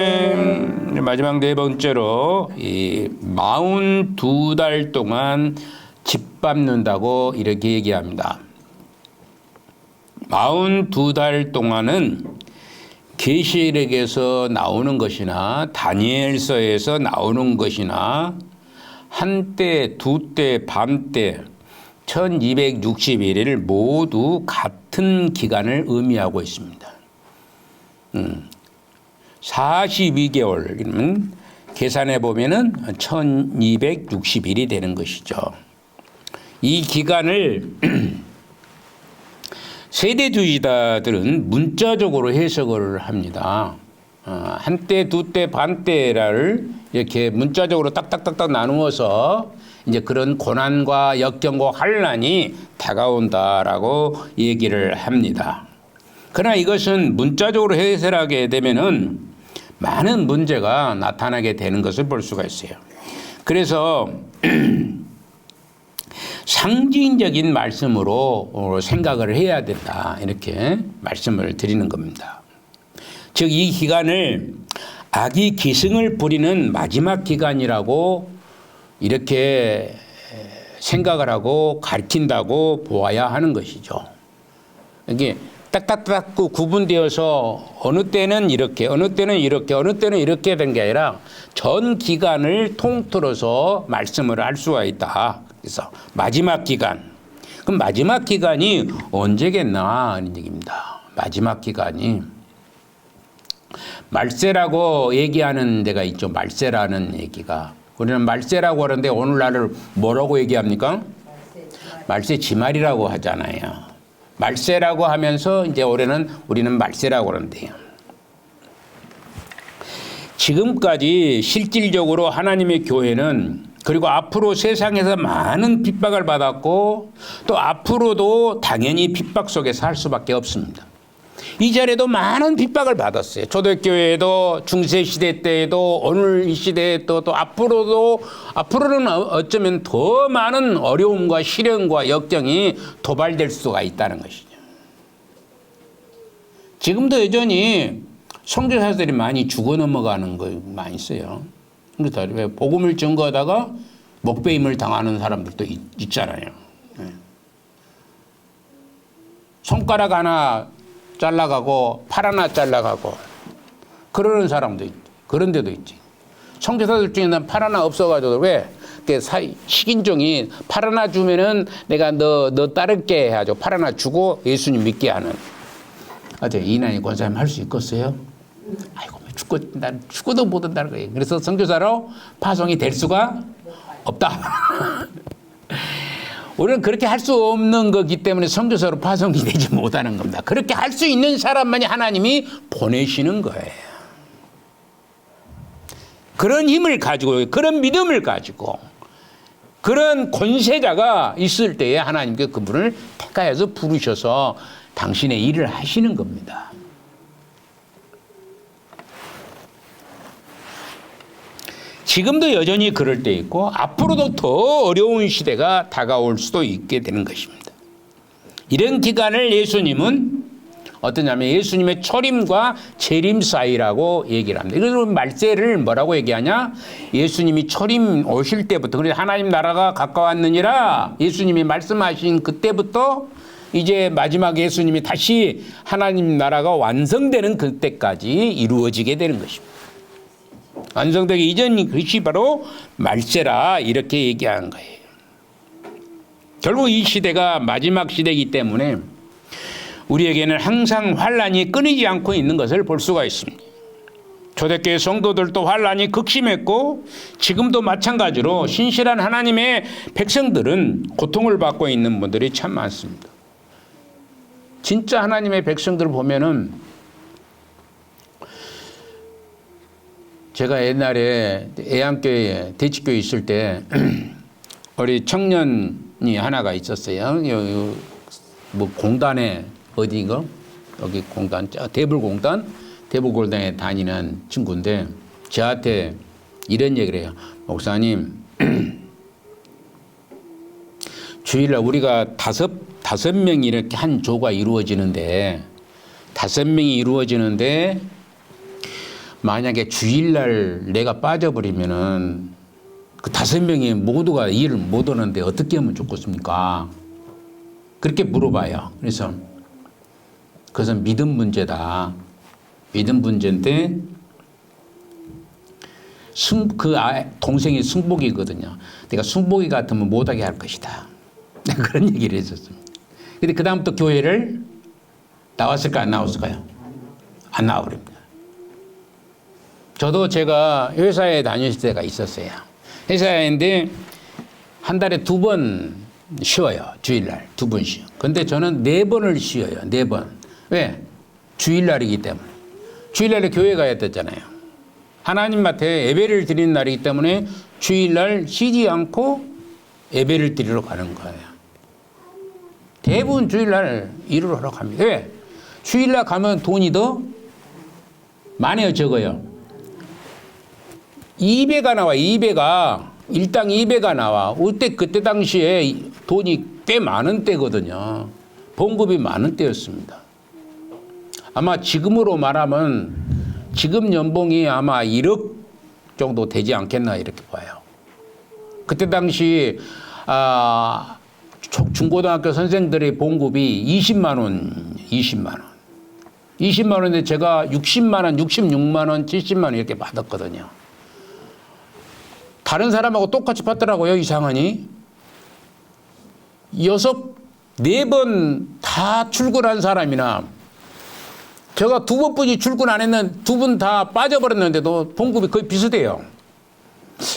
아멘. 마지막 네 번째로 이 42달 동안 집 밟는다고 이렇게 얘기합니다. 42달 동안은 계시록에서 나오는 것이나 다니엘서에서 나오는 것이나 한때, 두때, 반때 1261일 모두 같은 기간을 의미하고 있습니다. 42개월 이러면 계산해 보면은 1260일이 되는 것이죠. 이 기간을 세대주의자들은 문자적으로 해석을 합니다. 한때, 두때, 반때를 이렇게 문자적으로 딱딱딱딱 나누어서 이제 그런 고난과 역경과 환난이 다가온다라고 얘기를 합니다. 그러나 이것은 문자적으로 해석하게 되면은 많은 문제가 나타나게 되는 것을 볼 수가 있어요. 그래서 상징적인 말씀으로 생각을 해야 된다. 이렇게 말씀을 드리는 겁니다. 즉, 이 기간을 악이 기승을 부리는 마지막 기간이라고 이렇게 생각을 하고 가르친다고 보아야 하는 것이죠. 이게 딱딱딱 구분되어서 어느 때는 이렇게, 어느 때는 이렇게, 어느 때는 이렇게 된 게 아니라 전 기간을 통틀어서 말씀을 할 수가 있다. 그래서 마지막 기간. 그럼 마지막 기간이 언제겠나 하는 얘기입니다. 마지막 기간이 말세라고 얘기하는 데가 있죠. 말세라는 얘기가. 우리는 말세라고 하는데 오늘날을 뭐라고 얘기합니까? 말세 지말이라고 하잖아요. 말세라고 하면서 이제 올해는 우리는 말세라고 그러는데요. 지금까지 실질적으로 하나님의 교회는 그리고 앞으로 세상에서 많은 핍박을 받았고 또 앞으로도 당연히 핍박 속에 살 수밖에 없습니다. 이전에도 많은 핍박을 받았어요. 초대교회에도 중세시대 때에도 오늘 이 시대에 또 앞으로는 어쩌면 더 많은 어려움과 시련과 역경이 도발될 수가 있다는 것이죠. 지금도 여전히 선교사들이 많이 죽어 넘어가는 거 많이 있어요. 그래서 왜 복음을 증거하다가 목배임을 당하는 사람들도 있잖아요. 손가락 하나 잘라가고 팔 하나 잘라가고 그러는 사람도 있고 그런 데도 있지. 선교사들 중에는 팔 하나 없어가지고 왜 식인종이 팔 하나 주면은 내가 너 따를게 해가지고 팔 하나 주고 예수님 믿게 하는. 어제 이난희 권사님 할 수 있겠어요? 아이고 난 죽어도 못 한다는 거예요. 그래서 선교사로 파송이 될 수가 없다. 우리는 그렇게 할 수 없는 거기 때문에 선교사로 파송이 되지 못하는 겁니다. 그렇게 할 수 있는 사람만이 하나님이 보내시는 거예요. 그런 힘을 가지고 그런 믿음을 가지고 그런 권세자가 있을 때에 하나님께 그분을 택하여서 부르셔서 당신의 일을 하시는 겁니다. 지금도 여전히 그럴 때 있고 앞으로도 더 어려운 시대가 다가올 수도 있게 되는 것입니다. 이런 기간을 예수님은 어떠냐면 예수님의 초림과 재림 사이라고 얘기를 합니다. 그래서 말세를 뭐라고 얘기하냐? 예수님이 초림 오실 때부터 그래서 하나님 나라가 가까웠느니라 예수님이 말씀하신 그때부터 이제 마지막 예수님이 다시 하나님 나라가 완성되는 그때까지 이루어지게 되는 것입니다. 완성되기 이전 것이 바로 말세라 이렇게 얘기하는 거예요. 결국 이 시대가 마지막 시대이기 때문에 우리에게는 항상 환란이 끊이지 않고 있는 것을 볼 수가 있습니다. 초대교회 성도들도 환란이 극심했고 지금도 마찬가지로 신실한 하나님의 백성들은 고통을 받고 있는 분들이 참 많습니다. 진짜 하나님의 백성들을 보면은 제가 옛날에 애양교회 대치교회 있을 때 우리 청년이 하나가 있었어요. 뭐 공단에 어디인가 여기 공단 대불공단에 다니는 친구인데 저한테 이런 얘기를 해요. 목사님 주일날 우리가 다섯 명이 이렇게 한 조가 이루어지는데 5명이 이루어지는데 만약에 주일날 내가 빠져버리면은 그 5명이 모두가 일을 못 하는데 어떻게 하면 좋겠습니까? 그렇게 물어봐요. 그래서 그것은 믿음 문제다. 믿음 문제인데 동생이 승복이거든요. 내가 승복이 같으면 못하게 할 것이다. 그런 얘기를 했었습니다. 근데 그 다음부터 교회를 나왔을까 안 나왔을까요? 안 나와버립니다. 저도 제가 회사에 다녔을 때가 있었어요. 회사인데 한 달에 2번 쉬어요. 주일날 2번 쉬어. 근데 저는 4번을 쉬어요. 4번. 왜? 주일날이기 때문에. 주일날에 교회 가야 되잖아요. 하나님한테 예배를 드리는 날이기 때문에 주일날 쉬지 않고 예배를 드리러 가는 거예요. 대부분 주일날 일을 하러 갑니다. 왜? 주일날 가면 돈이 더 많아요, 적어요? 2배가 나와, 2배가. 일당 2배가 나와. 그때 당시에 돈이 꽤 많은 때거든요. 봉급이 많은 때였습니다. 아마 지금으로 말하면 지금 연봉이 아마 1억 정도 되지 않겠나 이렇게 봐요. 그때 당시 중고등학교 선생들의 봉급이 20만 원, 20만 원. 20만 원인데 제가 60만 원, 66만 원, 70만 원 이렇게 받았거든요. 다른 사람하고 똑같이 받더라고요, 이상하니. 4번 다 출근한 사람이나 제가 2번뿐이 출근 안 했는데 2분 다 빠져버렸는데도 봉급이 거의 비슷해요.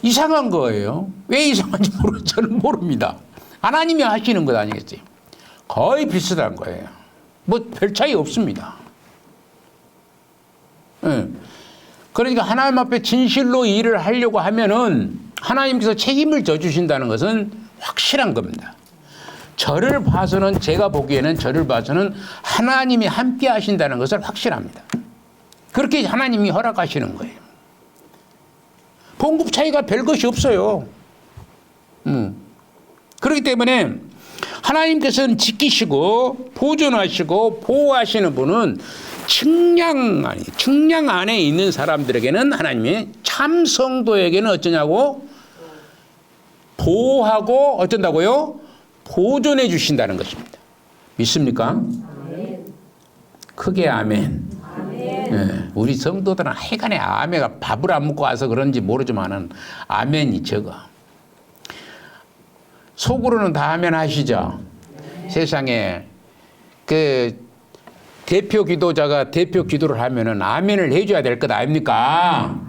이상한 거예요. 왜 이상한지 저는 모릅니다. 하나님이 하시는 것 아니겠지. 거의 비슷한 거예요. 뭐 별 차이 없습니다. 네. 그러니까 하나님 앞에 진실로 일을 하려고 하면은 하나님께서 책임을 져주신다는 것은 확실한 겁니다. 저를 봐서는 제가 보기에는 저를 봐서는 하나님이 함께 하신다는 것을 확실합니다. 그렇게 하나님이 허락하시는 거예요. 봉급 차이가 별 것이 없어요. 그렇기 때문에 하나님께서는 지키시고 보존하시고 보호하시는 분은 측량 안에 있는 사람들에게는 하나님이 참 성도에게는 어쩌냐고 보호하고 어쩐다고요? 보존해 주신다는 것입니다. 믿습니까? 아멘. 크게 아멘. 아멘. 예, 우리 성도들은 하여간에 아멘가 밥을 안 먹고 와서 그런지 모르지만은 아멘이 적어. 속으로는 다 아멘 하시죠? 네. 세상에 그 대표 기도자가 대표 기도를 하면은 아멘을 해줘야 될 것 아닙니까?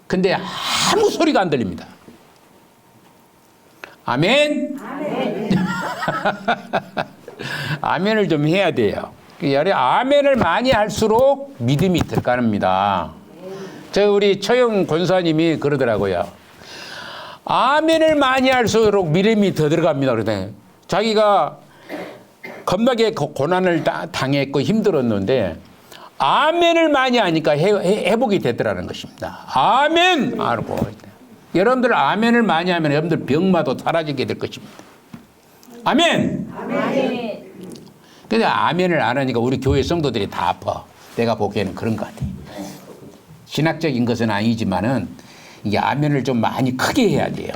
근데 아무 소리가 안 들립니다. 아멘? 아멘. 아멘을 좀 해야 돼요. 아멘을 많이 할수록 믿음이 들어갑니다. 우리 처형 권사님이 그러더라고요. 아멘을 많이 할수록 믿음이 더 들어갑니다. 그러더니 자기가 겁나게 고난을 당했고 힘들었는데 아멘을 많이 하니까 회복이 되더라는 것입니다. 아멘! 알고. 여러분들 아멘을 많이 하면 여러분들 병마도 사라지게 될 것입니다. 아멘! 아멘! 근데 아멘을 안 하니까 우리 교회 성도들이 다 아파. 내가 보기에는 그런 것 같아요. 신학적인 것은 아니지만은 이게 아멘을 좀 많이 크게 해야 돼요.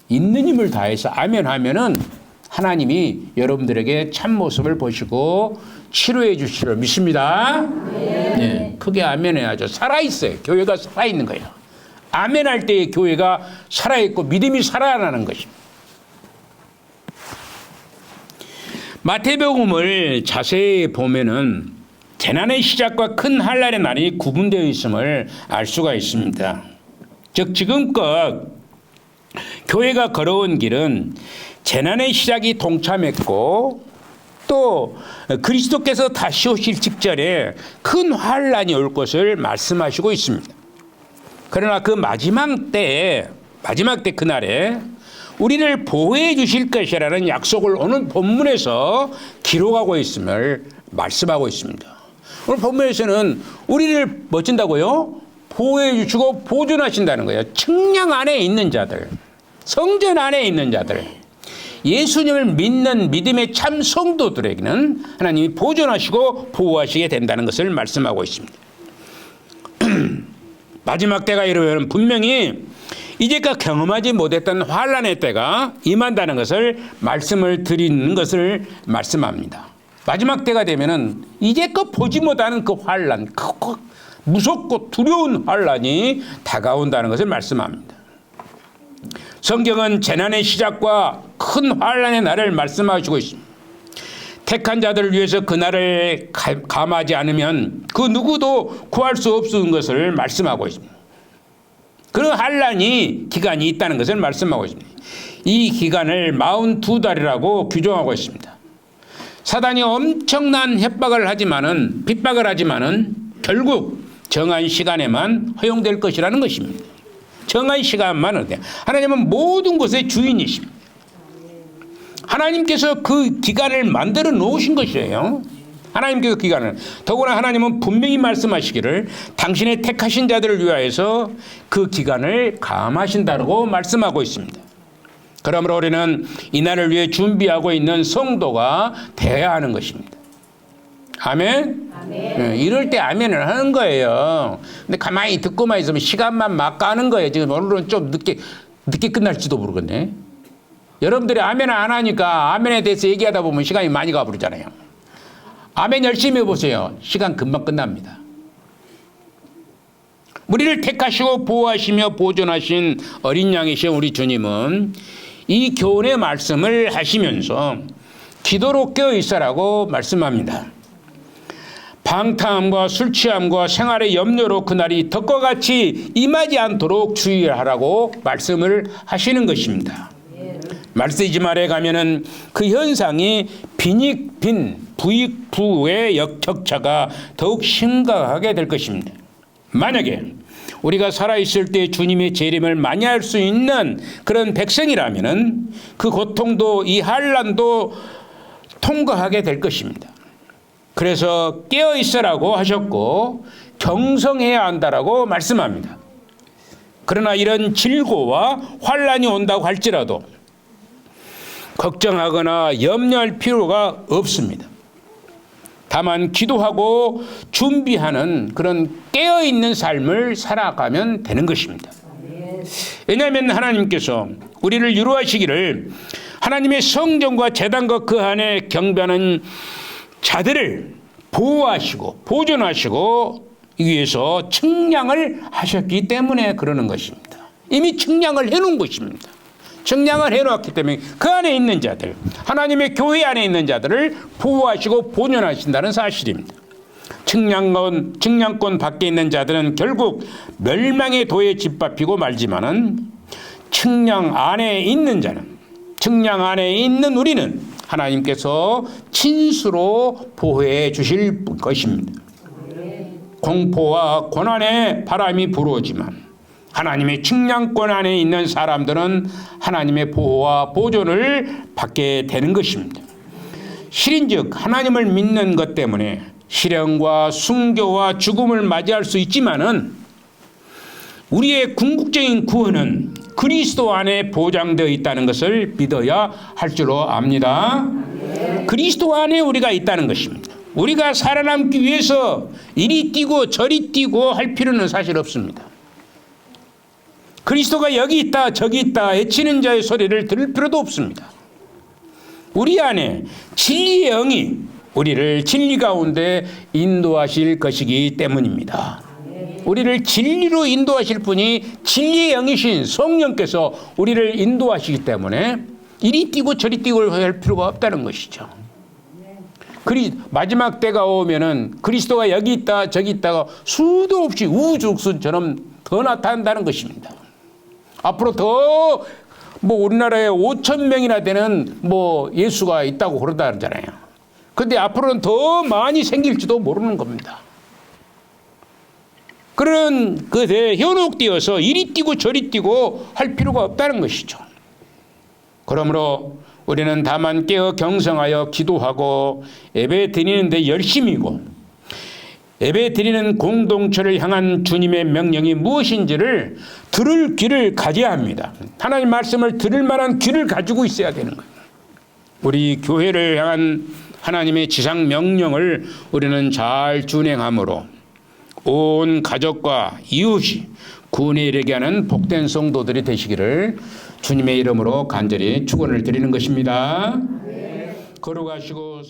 있는 힘을 다해서 아멘 하면은 하나님이 여러분들에게 참모습을 보시고 치료해 주시리라 믿습니다. 네, 크게 아멘 해야죠. 살아있어요. 교회가 살아있는 거예요. 아멘 할 때 교회가 살아있고 믿음이 살아나는 것입니다. 마태복음을 자세히 보면은 재난의 시작과 큰 환난의 날이 구분되어 있음을 알 수가 있습니다. 즉 지금껏 교회가 걸어온 길은 재난의 시작이 동참했고 또 그리스도께서 다시 오실 직전에 큰 환난이 올 것을 말씀하시고 있습니다. 그러나 그 마지막 때 그날에 우리를 보호해 주실 것이라는 약속을 오늘 본문에서 기록하고 있음을 말씀하고 있습니다. 오늘 본문에서는 우리를 뭐 준다고요? 보호해 주시고 보존하신다는 거예요. 측량 안에 있는 자들, 성전 안에 있는 자들. 예수님을 믿는 믿음의 참 성도들에게는 하나님이 보존하시고 보호하시게 된다는 것을 말씀하고 있습니다. 마지막 때가 이르면 분명히 이제껏 경험하지 못했던 환난의 때가 임한다는 것을 말씀을 드리는 것을 말씀합니다. 마지막 때가 되면은 이제껏 보지 못하는 그 환난, 그 무섭고 두려운 환난이 다가온다는 것을 말씀합니다. 성경은 재난의 시작과 큰 환난의 날을 말씀하시고 있습니다. 택한 자들을 위해서 그 날을 감하지 않으면 그 누구도 구할 수 없는 것을 말씀하고 있습니다. 그 환난이 기간이 있다는 것을 말씀하고 있습니다. 이 기간을 42달이라고 규정하고 있습니다. 사단이 엄청난 협박을 하지만은 핍박을 하지만은 결국 정한 시간에만 허용될 것이라는 것입니다. 정한 시간만 어때요? 하나님은 모든 것의 주인이십니다. 하나님께서 그 기간을 만들어 놓으신 것이에요. 하나님께서 기간을. 더구나 하나님은 분명히 말씀하시기를 당신의 택하신 자들을 위하여서 그 기간을 감하신다고 말씀하고 있습니다. 그러므로 우리는 이 날을 위해 준비하고 있는 성도가 되어야 하는 것입니다. 아멘? 아멘. 이럴 때 아멘을 하는 거예요. 근데 가만히 듣고만 있으면 시간만 막 가는 거예요. 지금 오늘은 좀 늦게 끝날지도 모르겠네. 여러분들이 아멘 안 하니까 아멘에 대해서 얘기하다 보면 시간이 많이 가버리잖아요. 아멘 열심히 해보세요. 시간 금방 끝납니다. 우리를 택하시고 보호하시며 보존하신 어린 양이신 우리 주님은 이 교훈의 말씀을 하시면서 기도로 깨어있으라고 말씀합니다. 방탕함과 술 취함과 생활의 염려로 그날이 덕과 같이 임하지 않도록 주의하라고 말씀을 하시는 것입니다. 말세지 말에 가면은 그 현상이 부익 부의 격차가 더욱 심각하게 될 것입니다. 만약에 우리가 살아있을 때 주님의 재림을 만회할 수 있는 그런 백성이라면은 그 고통도 이 환난도 통과하게 될 것입니다. 그래서 깨어 있으라고 하셨고 경성해야 한다라고 말씀합니다. 그러나 이런 질고와 환난이 온다고 할지라도 걱정하거나 염려할 필요가 없습니다. 다만 기도하고 준비하는 그런 깨어있는 삶을 살아가면 되는 것입니다. 왜냐하면 하나님께서 우리를 유로하시기를 하나님의 성전과 제단과 그 안에 경배하는 자들을 보호하시고 보존하시고 위해서 측량을 하셨기 때문에 그러는 것입니다. 이미 측량을 해놓은 것입니다. 측량을 해놓았기 때문에 그 안에 있는 자들, 하나님의 교회 안에 있는 자들을 보호하시고 보존하신다는 사실입니다. 측량권 밖에 있는 자들은 결국 멸망의 도에 짓밟히고 말지만은 측량 안에 있는 자는, 측량 안에 있는 우리는 하나님께서 친수로 보호해 주실 것입니다. 공포와 고난의 바람이 불어오지만 하나님의 측량권 안에 있는 사람들은 하나님의 보호와 보존을 받게 되는 것입니다. 실인즉 하나님을 믿는 것 때문에 시련과 순교와 죽음을 맞이할 수 있지만은 우리의 궁극적인 구원은 그리스도 안에 보장되어 있다는 것을 믿어야 할 줄로 압니다. 그리스도 안에 우리가 있다는 것입니다. 우리가 살아남기 위해서 이리 뛰고 저리 뛰고 할 필요는 사실 없습니다. 그리스도가 여기 있다 저기 있다 외치는 자의 소리를 들을 필요도 없습니다. 우리 안에 진리의 영이 우리를 진리 가운데 인도하실 것이기 때문입니다. 우리를 진리로 인도하실 분이 진리의 영이신 성령께서 우리를 인도하시기 때문에 이리 뛰고 저리 뛰고 할 필요가 없다는 것이죠. 마지막 때가 오면은 그리스도가 여기 있다 저기 있다가 수도 없이 우주국순처럼 더 나타난다는 것입니다. 앞으로 더 우리나라에 5,000명이나 되는 예수가 있다고 그러다 그러잖아요. 그런데 앞으로는 더 많이 생길지도 모르는 겁니다. 그런 것에 현혹되어서 이리 뛰고 저리 뛰고 할 필요가 없다는 것이죠. 그러므로 우리는 다만 깨어 경성하여 기도하고 예배 드리는 데 열심이고 예배 드리는 공동체를 향한 주님의 명령이 무엇인지를 들을 귀를 가져야 합니다. 하나님 말씀을 들을 만한 귀를 가지고 있어야 되는 거예요. 우리 교회를 향한 하나님의 지상 명령을 우리는 잘 준행함으로 온 가족과 이웃이 구원에 이르게 하는 복된 성도들이 되시기를 주님의 이름으로 간절히 축원을 드리는 것입니다. 걸어가시고